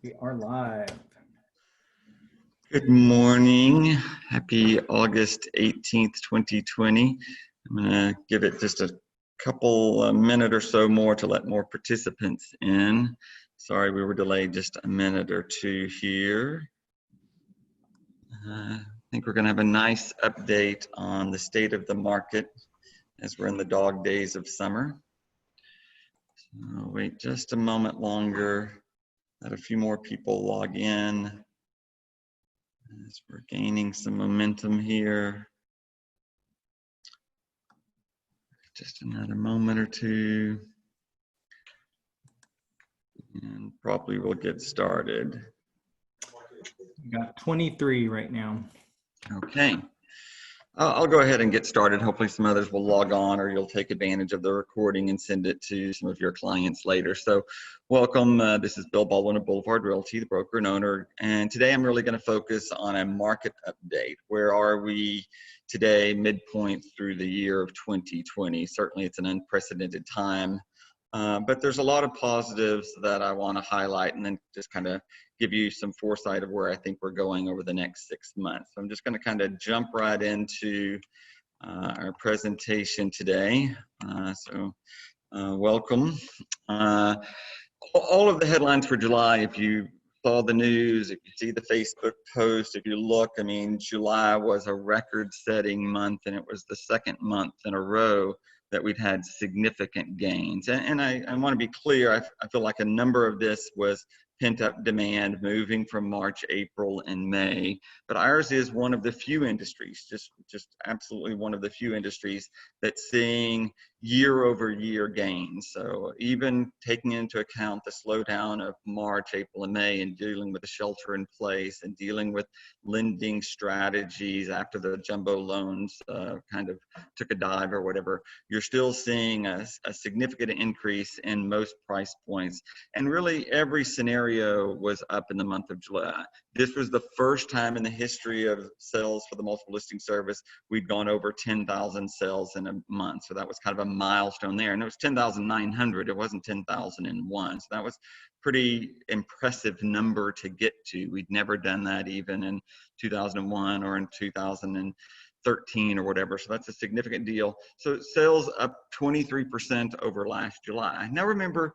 We are live. Good morning. Happy August 18th, 2020. I'm going to give it just a couple minute or so more to let more participants in. Sorry, we were delayed just a minute or two here. I think we're going to have a nice update on the state of the market as we're in the dog days of summer. So wait just a moment longer. Let a few more people log in as we're gaining some momentum here. Just another moment or two, and probably we'll get started. We got 23 right now. Okay. I'll go ahead and get started. Hopefully some others will log on, or you'll take advantage of the recording and send it to some of your clients later. So welcome. This is Bill Baldwin of Boulevard Realty, the broker and owner. And today I'm really going to focus on a market update. Where are we today, midpoint through the year of 2020? Certainly it's an unprecedented time. But there's a lot of positives that I want to highlight and then just kind of give you some foresight of where I think we're going over the next 6 months. So I'm just going to kind of jump right into our presentation today. Welcome. All of the headlines for July, if you saw the news, if you see the Facebook post, if you look, I mean, July was a record-setting month, and it was the second month in a row that we've had significant gains. And I want to be clear, I feel like a number of this was pent-up demand moving from March, April, and May. But ours is one of the few industries, just absolutely one of the few industries that's seeing year-over-year gains. So even taking into account the slowdown of March, April, and May, and dealing with the shelter in place and dealing with lending strategies after the jumbo loans kind of took a dive or whatever, you're still seeing a significant increase in most price points. And really every scenario was up in the month of July. This was the first time in the history of sales for the multiple listing service we'd gone over 10,000 sales in a month. So that was kind of a milestone there. And it was 10,900. It wasn't 10,001. So that was pretty impressive number to get to. We'd never done that even in 2001 or in 2013 or whatever. So that's a significant deal. So sales up 23% over last July. Now remember,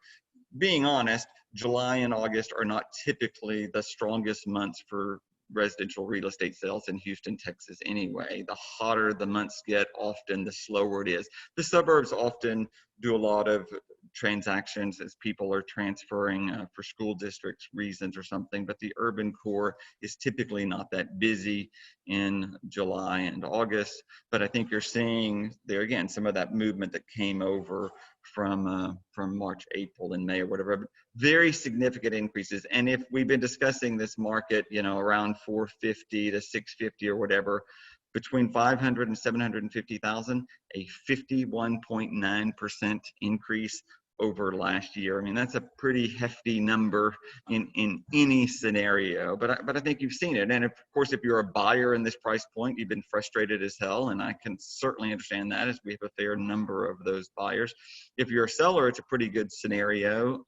being honest, July and August are not typically the strongest months for residential real estate sales in Houston, Texas anyway. The hotter the months get, often the slower it is. The suburbs often do a lot of transactions as people are transferring for school districts reasons or something, but the urban core is typically not that busy in July and August. But I think you're seeing there again some of that movement that came over from March, April, and May or whatever. But very significant increases. And if we've been discussing this market, you know, around 450 to 650 or whatever, between 500 and 750,000, a 51.9% increase over last year. I mean, that's a pretty hefty number in any scenario, but I think you've seen it. And of course, if you're a buyer in this price point, you've been frustrated as hell, and I can certainly understand that, as we have a fair number of those buyers. If you're a seller, it's a pretty good scenario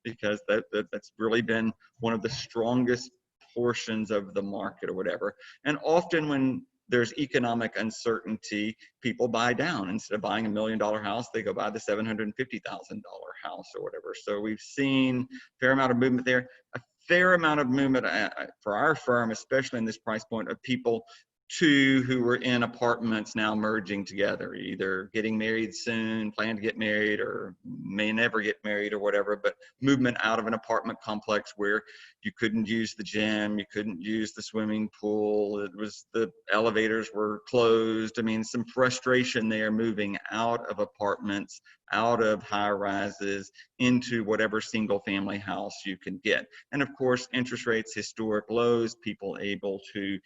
because that's really been one of the strongest portions of the market or whatever. And often when there's economic uncertainty, people buy down. Instead of buying $1 million house, they go buy the $750,000 house or whatever. So we've seen a fair amount of movement there, a fair amount of movement for our firm, especially in this price point, of people who were in apartments now merging together, either getting married soon, plan to get married, or may never get married or whatever, but movement out of an apartment complex where you couldn't use the gym, you couldn't use the swimming pool, the elevators were closed. I mean, some frustration there, moving out of apartments, out of high rises into whatever single family house you can get. And of course, interest rates, historic lows, people able to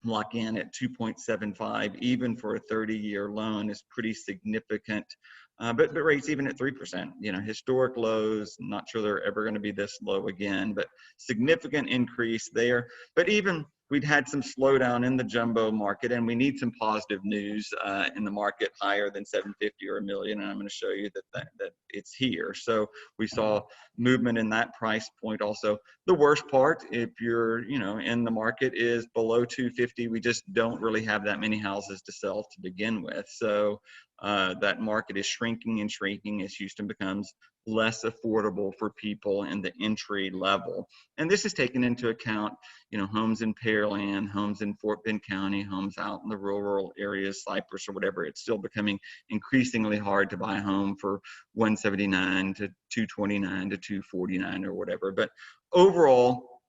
lock in at 2.75 even for a 30-year loan is pretty significant. But rates even at 3%, you know, historic lows. Not sure they're ever going to be this low again, but significant increase there. But even we'd had some slowdown in the jumbo market, and we need some positive news in the market higher than 750 or a million. And I'm going to show you that it's here. So we saw movement in that price point also. The worst part, if you're, in the market, is below 250. We just don't really have that many houses to sell to begin with. So that market is shrinking and shrinking as Houston becomes less affordable for people in the entry level. And this is taken into account, homes in Pearland, homes in Fort Bend County, homes out in the rural areas, Cypress or whatever. It's still becoming increasingly hard to buy a home for 179 to 229 to 249 or whatever. But overall,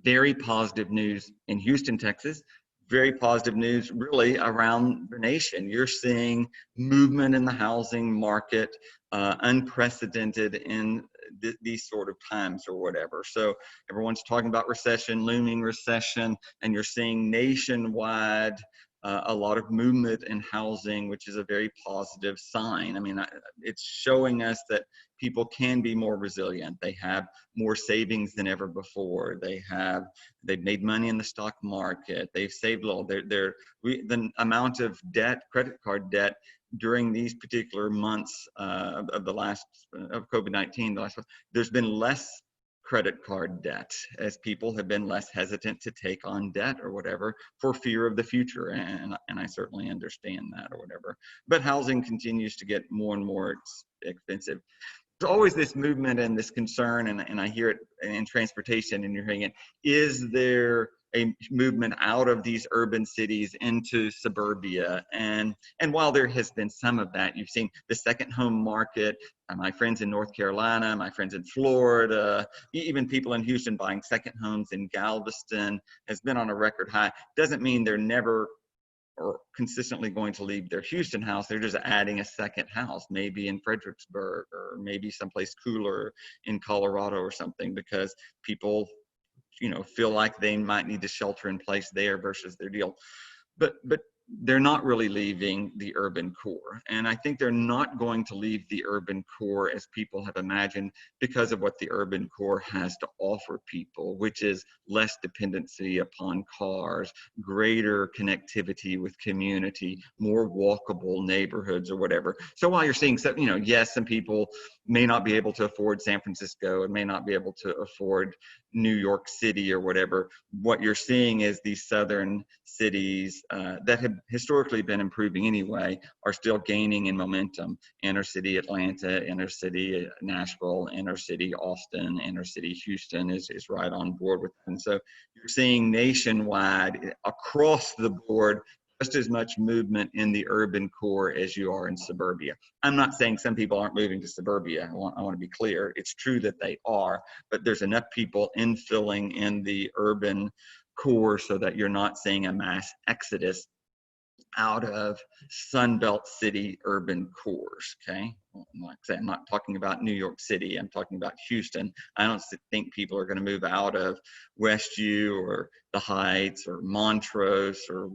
very positive news in Houston, Texas. Very positive news really around the nation. You're seeing movement in the housing market, unprecedented in these sort of times or whatever. So everyone's talking about recession, looming recession, and you're seeing nationwide a lot of movement in housing, which is a very positive sign. I mean, it's showing us that people can be more resilient. They have more savings than ever before. They've made money in the stock market. They've saved a little. The amount of debt, credit card debt, during these particular months of COVID-19, there's been less credit card debt as people have been less hesitant to take on debt or whatever for fear of the future. And I certainly understand that or whatever. But housing continues to get more and more expensive. There's always this movement and this concern, and I hear it in transportation, and you're hearing it. Is there a movement out of these urban cities into suburbia? And while there has been some of that, you've seen the second home market. My friends in North Carolina, my friends in Florida, even people in Houston buying second homes in Galveston has been on a record high. Doesn't mean they're never or consistently going to leave their Houston house. They're just adding a second house, maybe in Fredericksburg or maybe someplace cooler in Colorado or something, because people, feel like they might need to shelter in place there versus their deal. But they're not really leaving the urban core. And I think they're not going to leave the urban core as people have imagined because of what the urban core has to offer people, which is less dependency upon cars, greater connectivity with community, more walkable neighborhoods or whatever. So while you're seeing some, yes, some people may not be able to afford San Francisco and may not be able to afford New York City or whatever, what you're seeing is these southern cities that have historically been improving anyway are still gaining in momentum. Inner city Atlanta, inner city Nashville, inner city Austin, inner city Houston is right on board with them. And so you're seeing nationwide, across the board, just as much movement in the urban core as you are in suburbia. I'm not saying some people aren't moving to suburbia. I want to be clear. It's true that they are, but there's enough people infilling in the urban core so that you're not seeing a mass exodus out of Sunbelt city urban cores, okay? Like I said, I'm not talking about New York City, I'm talking about Houston. I don't think people are gonna move out of West U or the Heights or Montrose or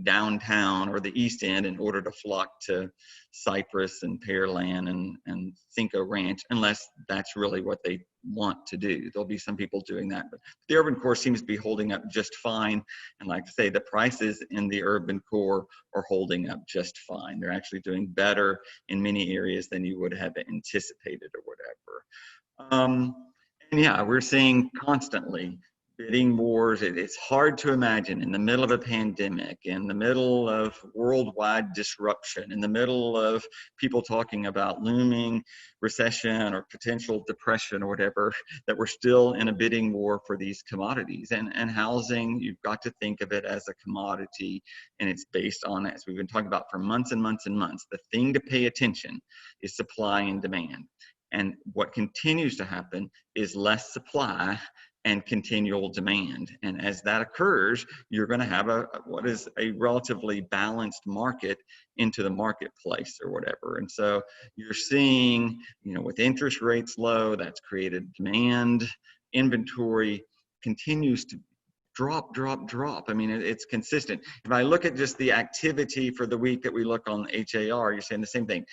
downtown or the East End in order to flock to Cypress and Pearland and Cinco Ranch, unless that's really what they want to do. There'll be some people doing that, but the urban core seems to be holding up just fine. And like I say, the prices in the urban core are holding up just fine. They're actually doing better in many areas than you would have anticipated or whatever. And yeah, we're seeing constantly bidding wars. It's hard to imagine in the middle of a pandemic, in the middle of worldwide disruption, in the middle of people talking about looming recession or potential depression or whatever, that we're still in a bidding war for these commodities. And housing, you've got to think of it as a commodity, and it's based on, as we've been talking about for months and months and months, the thing to pay attention is supply and demand. And what continues to happen is less supply and continual demand. And as that occurs, you're going to have what is a relatively balanced market into the marketplace or whatever. And so you're seeing, with interest rates low, that's created demand. Inventory continues to drop. I mean, it's consistent. If I look at just the activity for the week that we look on HAR, you're saying the same thing.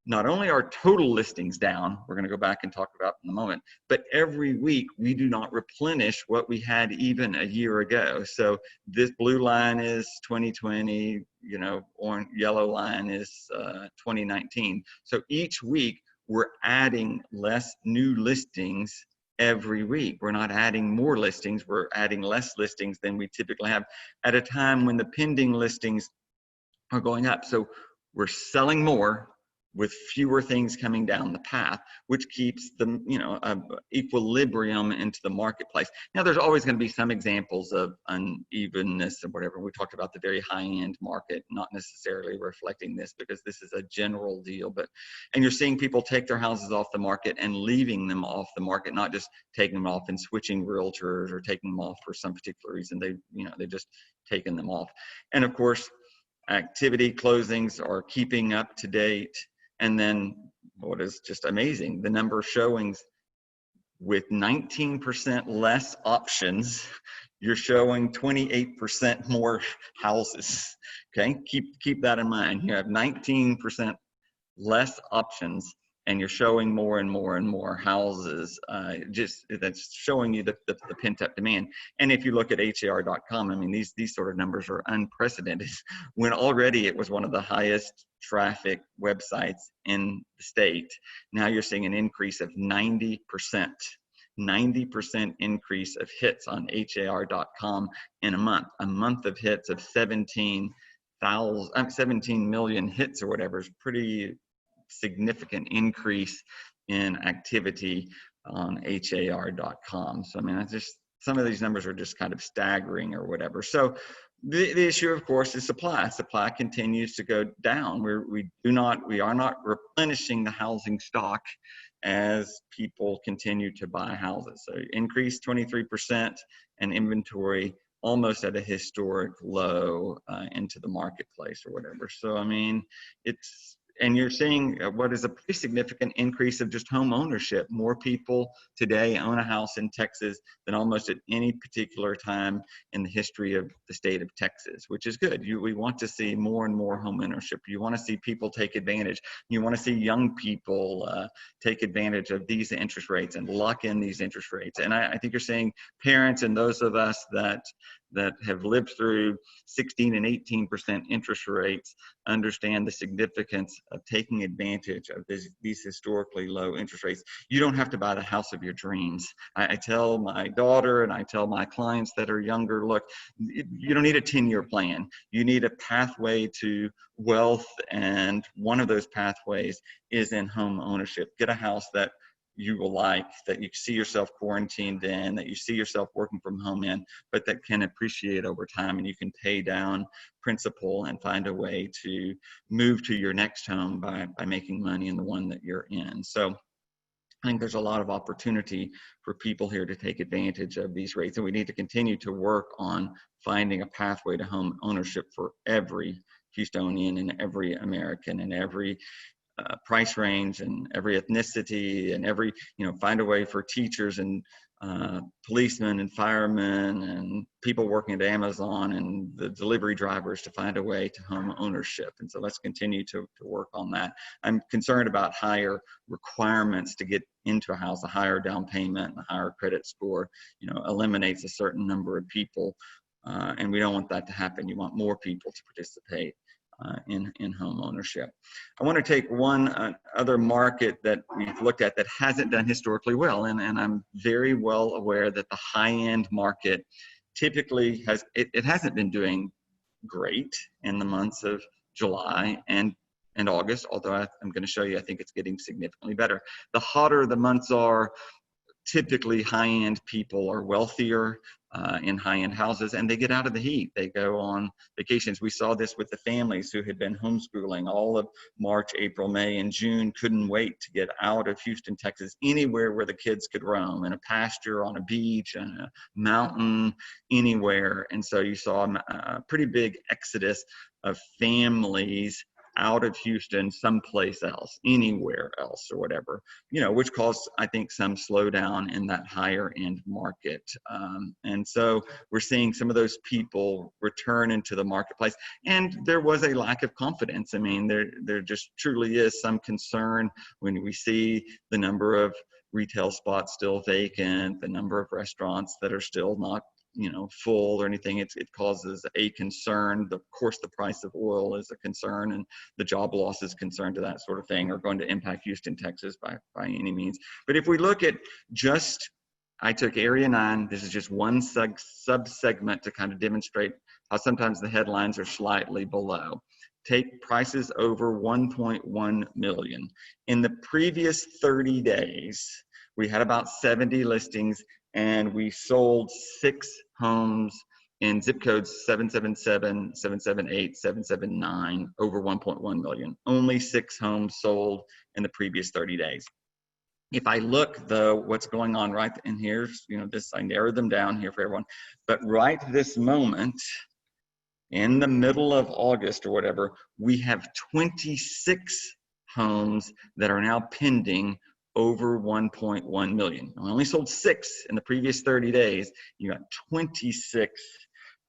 not only are total listings down, we're going to go back and talk about in a moment, but every week we do not replenish what we had even a year ago. So this blue line is 2020, you know, orange, yellow line is 2019. So each week we're adding less new listings every week. We're not adding more listings, we're adding less listings than we typically have at a time when the pending listings are going up. So we're selling more with fewer things coming down the path, which keeps the, you know, equilibrium into the marketplace. Now, there's always going to be some examples of unevenness or whatever. We talked about the very high-end market, not necessarily reflecting this because this is a general deal. But, and you're seeing people take their houses off the market and leaving them off the market, not just taking them off and switching realtors or taking them off for some particular reason. They, you know, they just taken them off. And of course, activity closings are keeping up to date. And then what is just amazing, the number of showings with 19% less options, you're showing 28% more houses. Okay, keep that in mind. You have 19% less options and you're showing more and more and more houses. Just that's showing you the pent-up demand. And if you look at HOU.com, I mean, these sort of numbers are unprecedented. When already it was one of the highest traffic websites in the state, now you're seeing an increase of 90%. 90% increase of hits on HOU.com in a month of hits of 17 million hits or whatever is pretty significant increase in activity on HOU.com. So I mean, that's just, some of these numbers are just kind of staggering or whatever. So the issue, of course, is supply. Supply continues to go down. We are not replenishing the housing stock as people continue to buy houses. So increased 23% and inventory almost at a historic low into the marketplace or whatever. So I mean, and you're seeing what is a pretty significant increase of just home ownership. More people today own a house in Texas than almost at any particular time in the history of the state of Texas, which is good. We want to see more and more home ownership. You want to see people take advantage. You want to see young people take advantage of these interest rates and lock in these interest rates. And I think you're seeing parents and those of us that have lived through 16 and 18% interest rates understand the significance of taking advantage of these historically low interest rates. You don't have to buy the house of your dreams. I tell my daughter and I tell my clients that are younger, look, you don't need a 10-year plan. You need a pathway to wealth, and one of those pathways is in home ownership. Get a house that you will like, that you see yourself quarantined in, that you see yourself working from home in, but that can appreciate over time, and you can pay down principal and find a way to move to your next home by making money in the one that you're in. So I think there's a lot of opportunity for people here to take advantage of these rates, and we need to continue to work on finding a pathway to home ownership for every Houstonian and every American and every price range and every ethnicity and every, find a way for teachers and policemen and firemen and people working at Amazon and the delivery drivers to find a way to home ownership. And so let's continue to work on that. I'm concerned about higher requirements to get into a house. A higher down payment and a higher credit score, eliminates a certain number of people. And we don't want that to happen. You want more people to participate in home ownership. I want to take one other market that we've looked at that hasn't done historically well, and I'm very well aware that the high-end market typically it hasn't been doing great in the months of July and August, although I'm going to show you I think it's getting significantly better. The hotter the months are, typically high-end people are wealthier in high-end houses, and they get out of the heat. They go on vacations. We saw this with the families who had been homeschooling all of March, April, May, and June, couldn't wait to get out of Houston, Texas, anywhere where the kids could roam, in a pasture, on a beach, on a mountain, anywhere. And so you saw a pretty big exodus of families out of Houston someplace else, anywhere else or whatever, which caused, I think, some slowdown in that higher end market. And so we're seeing some of those people return into the marketplace. And there was a lack of confidence. I mean, there just truly is some concern when we see the number of retail spots still vacant, the number of restaurants that are still not full or anything. It causes a concern. Of course, the price of oil is a concern, and the job loss is concern to that sort of thing are going to impact Houston, Texas by any means. But if we look at I took Area 9, this is just one sub-segment to kind of demonstrate how sometimes the headlines are slightly below. Take prices over 1.1 million. In the previous 30 days, we had about 70 listings, and we sold 6 homes in zip codes 777, 778, 779, over 1.1 million. Only 6 homes sold in the previous 30 days. If I look, though, what's going on right in here, I narrowed them down here for everyone, but right this moment, in the middle of August or whatever, we have 26 homes that are now pending over 1.1 million. We only sold 6 in the previous 30 days. You got 26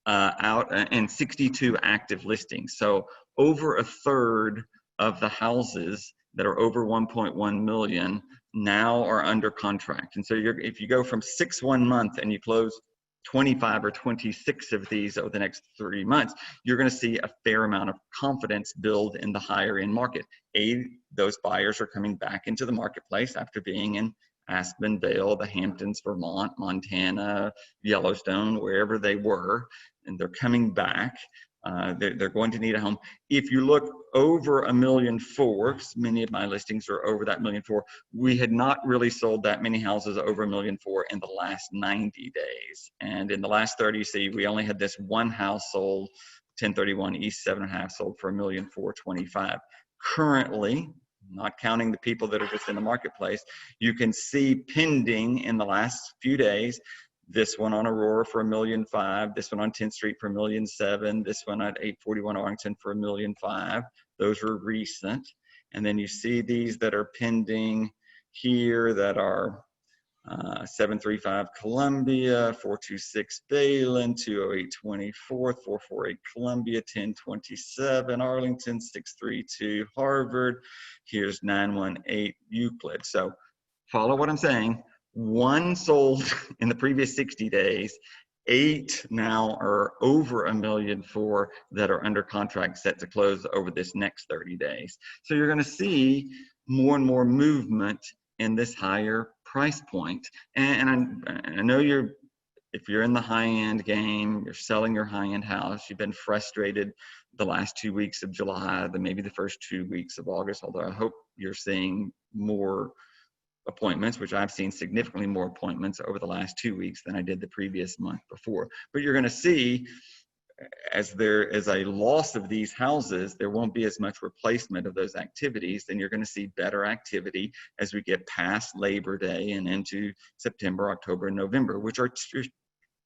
out and 62 active listings. So over a third of the houses that are over 1.1 million now are under contract. And so if you go from 6 1 month and you close 25 or 26 of these over the next 3 months, you're going to see a fair amount of confidence build in the higher end market. Those buyers are coming back into the marketplace after being in Aspen, Vale, the Hamptons, Vermont, Montana, Yellowstone, wherever they were, and they're coming back. They're going to need a home. If you look over 1.4 million, many of my listings are over that 1.4 million. We had not really sold that many houses over 1.4 million in the last 90 days. And in the last 30, you see, we only had this one house sold, 1031 East 7.5, sold for 1.425 million. Currently, not counting the people that are just in the marketplace, you can see pending in the last few days, this one on Aurora for 1.5 million, this one on 10th Street for 1.7 million, this one at 841 Arlington for 1.5 million. Those were recent. And then you see these that are pending here that are 735 Columbia, 426 Bayland, 208 24th, 448 Columbia, 1027 Arlington, 632 Harvard. Here's 918 Euclid. So follow what I'm saying. 1 sold in the previous 60 days. 8 now are over 1.4 million that are under contract set to close over this next 30 days. So you're going to see more and more movement in this higher price point. And I know if you're in the high-end game, you're selling your high-end house, you've been frustrated the last 2 weeks of July, maybe the first 2 weeks of August, although I hope you're seeing more appointments, which I've seen significantly more appointments over the last 2 weeks than I did the previous month before. But you're going to see, as there is a loss of these houses, there won't be as much replacement of those activities. Then you're going to see better activity as we get past Labor Day and into September, October, and November, which are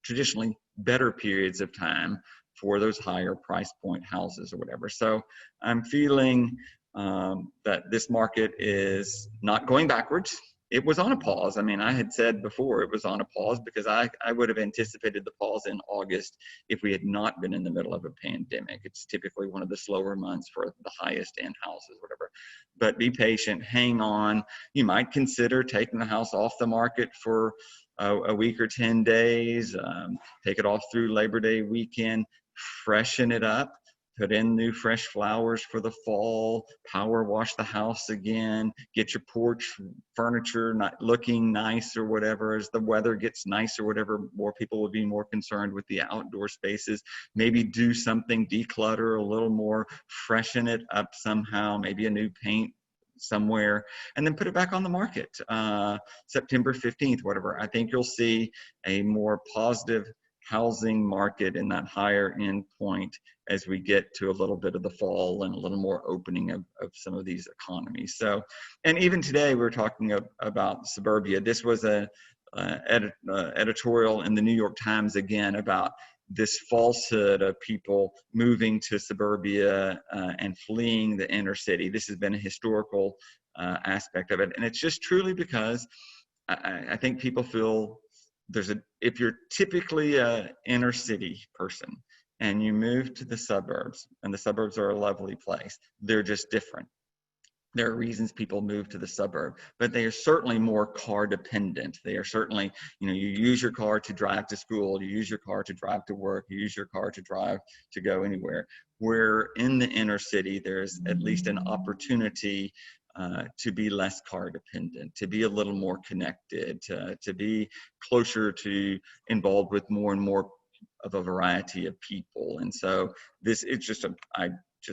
traditionally better periods of time for those higher price point houses or whatever. So I'm feeling that this market is not going backwards. It was on a pause. I mean, I had said before it was on a pause because I would have anticipated the pause in August if we had not been in the middle of a pandemic. It's typically one of the slower months for the highest end houses, whatever. But be patient, hang on. You might consider taking the house off the market for a week or 10 days, take it off through Labor Day weekend, freshen it up. Put in new fresh flowers for the fall, power wash the house again, get your porch furniture not looking nice or whatever. As the weather gets nice or whatever, more people will be more concerned with the outdoor spaces. Maybe do something, declutter a little more, freshen it up somehow, maybe a new paint somewhere, and then put it back on the market. September 15th, whatever. I think you'll see a more positive housing market in that higher end point as we get to a little bit of the fall and a little more opening of some of these economies. So, and even today we're talking about suburbia. This was a editorial in the New York Times again about this falsehood of people moving to suburbia and fleeing the inner city. This has been a historical aspect of it. And it's just truly because I think people feel if you're typically a inner city person and you move to the suburbs, and the suburbs are a lovely place, they're just different. There are reasons people move to the suburb, but they are certainly more car dependent. They are certainly, you use your car to drive to school, you use your car to drive to work, you use your car to drive to go anywhere. Where in the inner city, there's at least an opportunity to be less car dependent, to be a little more connected, to be closer to involved with more and more of a variety of people. And so it's just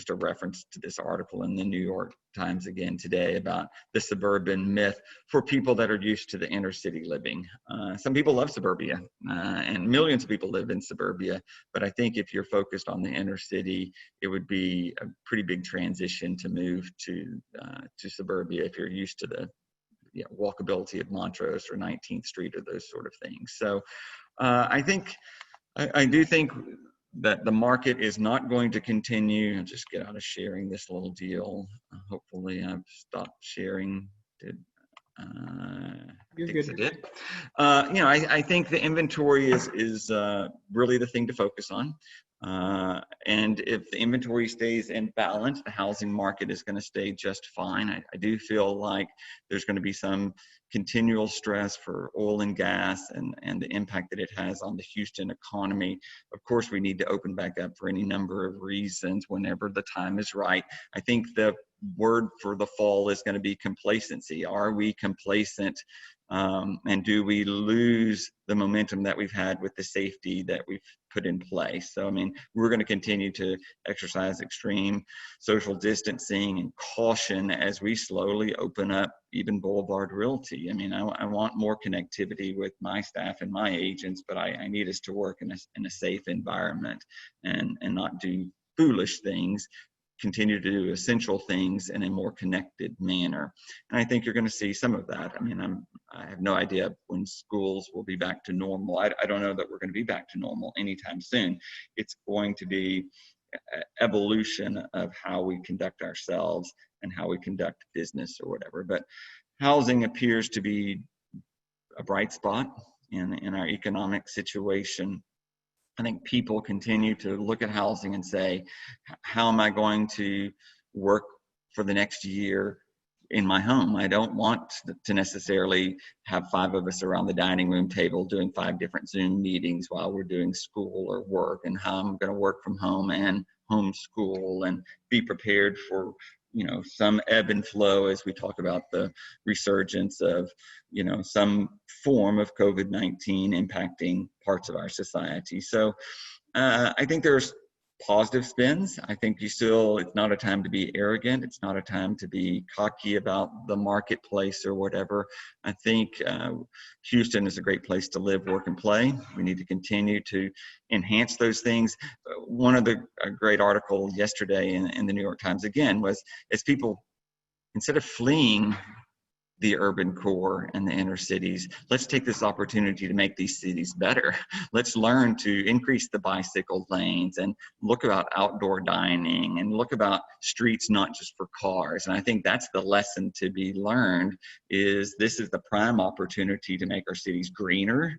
a reference to this article in the New York Times again today about the suburban myth for people that are used to the inner city living. Some people love suburbia, and millions of people live in suburbia, but I think if you're focused on the inner city, it would be a pretty big transition to move to suburbia if you're used to the walkability of Montrose or 19th Street or those sort of things. So I do think that the market is not going to continue. I'll just get out of sharing this little deal. Hopefully I've stopped sharing. You're I good. did. I think the inventory is really the thing to focus on. And if the inventory stays in balance, the housing market is going to stay just fine. I do feel like there's going to be some continual stress for oil and gas and the impact that it has on the Houston economy. Of course, we need to open back up for any number of reasons whenever the time is right. I think the word for the fall is going to be complacency. Are we complacent? And do we lose the momentum that we've had with the safety that we've put in place? So, we're going to continue to exercise extreme social distancing and caution as we slowly open up even Boulevard Realty. I want more connectivity with my staff and my agents, but I need us to work in a safe environment and not do foolish things. Continue to do essential things in a more connected manner. And I think you're going to see some of that. I have no idea when schools will be back to normal. I don't know that we're going to be back to normal anytime soon. It's going to be evolution of how we conduct ourselves and how we conduct business or whatever. But housing appears to be a bright spot in our economic situation. I think people continue to look at housing and say, how am I going to work for the next year in my home? I don't want to necessarily have 5 of us around the dining room table doing 5 different Zoom meetings while we're doing school or work, and how I'm going to work from home and homeschool and be prepared for some ebb and flow as we talk about the resurgence of, some form of COVID-19 impacting parts of our society. So I think there's positive spins. I think it's not a time to be arrogant. It's not a time to be cocky about the marketplace or whatever. I think Houston is a great place to live, work, and play. We need to continue to enhance those things. One of the great article yesterday in the New York Times again was, as people, instead of fleeing the urban core and the inner cities, let's take this opportunity to make these cities better. Let's learn to increase the bicycle lanes and look about outdoor dining and look about streets not just for cars. And I think that's the lesson to be learned, is this is the prime opportunity to make our cities greener,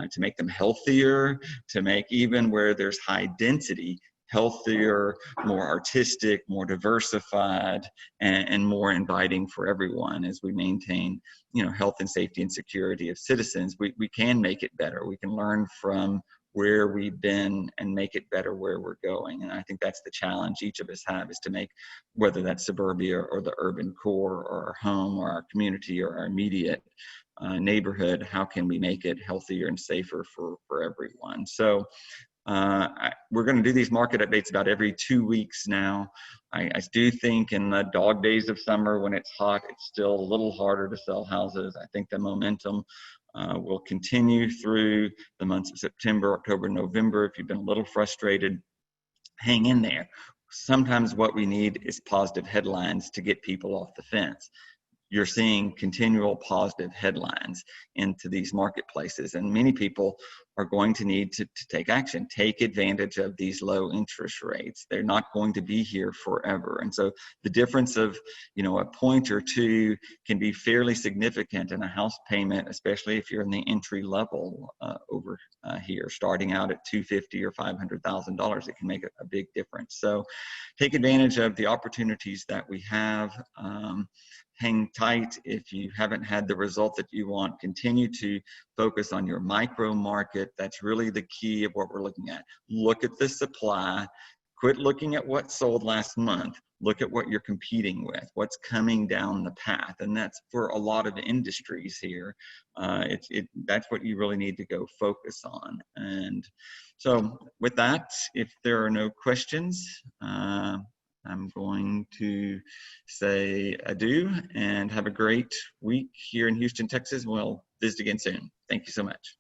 to make them healthier, to make even where there's high density healthier, more artistic, more diversified, and more inviting for everyone as we maintain, health and safety and security of citizens. We can make it better. We can learn from where we've been and make it better where we're going. And I think that's the challenge each of us have, is to make, whether that's suburbia or the urban core or our home or our community or our immediate neighborhood, how can we make it healthier and safer for everyone? So we're going to do these market updates about every 2 weeks now. I do think in the dog days of summer, when it's hot, it's still a little harder to sell houses. I think the momentum will continue through the months of September, October, November. If you've been a little frustrated, hang in there. Sometimes what we need is positive headlines to get people off the fence. you're seeing continual positive headlines into these marketplaces. And many people are going to need to take action, take advantage of these low interest rates. They're not going to be here forever. And so the difference of, a point or two can be fairly significant in a house payment, especially if you're in the entry level over here, starting out at $250,000 or $500,000. It can make a big difference. So take advantage of the opportunities that we have. Hang tight if you haven't had the result that you want. Continue to focus on your micro market. That's really the key of what we're looking at. Look at the supply. Quit looking at what sold last month. Look at what you're competing with, what's coming down the path. And that's for a lot of industries here. That's what you really need to go focus on. And so with that, if there are no questions, I'm going to say adieu and have a great week here in Houston, Texas. We'll visit again soon. Thank you so much.